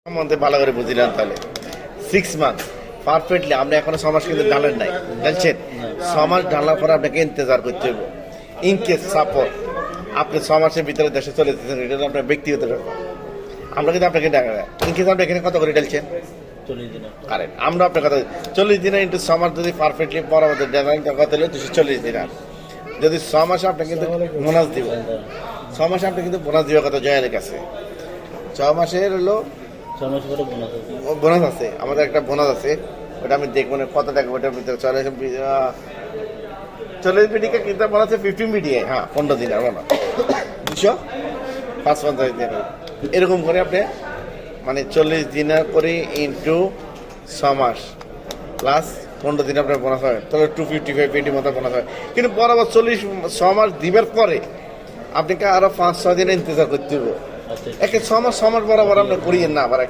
সম্বন্ধে ভালো করে বুঝিলাম তাহলে 6 মান্থ পারফেক্টলি আপনি এখনো 6 মাস কিন্তু ঢালেন নাই, জানছেন? 6 মাস ঢালার পর আপনাকে ইন্তজার করতে হবে। ইনকেস সাপোর্ট আপনি 6 মাসের ভিতরে দেশে চলে যেতেছেন, এটা তো আপনার ব্যক্তিগত ব্যাপার। আমরা কিন্তু আপনাকে টাকা দেয়। ইনকেস আপনি এখানে কত করে ঢালছেন? 40 দিন। কারেন্ট আমরা আপনার কথা 40 দিনে ইন্টু 6 মাস যদি পারফেক্টলি পরবর্তী ডেডলাইন কত হলে 240 দিন। আর যদি 6 মাসে আপনি কিন্তু বোনাস দিব, 6 মাসে আপনি কিন্তু বোনাস দিবার কথা জয়ের কাছে। 6 মাসের হলো 6 মাস পরে বোনাস আছে। বোনাস আছে, আমাদের একটা বোনাস আছে, ওটা আমি দেখবো না কত টাকা ওটার ভিতরে 40 মিডিকে কিন্তু বলা আছে 15 মিডিয়ে, হ্যাঁ 15 দিন আর বলা 255 দিন এরকম করে আপনি মানে 40 দিন করে ইন্টু 6 মাস প্লাস 15 দিন আপনার বোনাস হয়, তাহলে 255 মতো বোনাস হয়। কিন্তু বরাবর 6 মাস দিবার পরে আপনাকে আরো 5-6 দিন ইন্তজার করতে হবে। আচ্ছা। একে 6 মাস বরাবর আপনি করিয়েন না আবার একে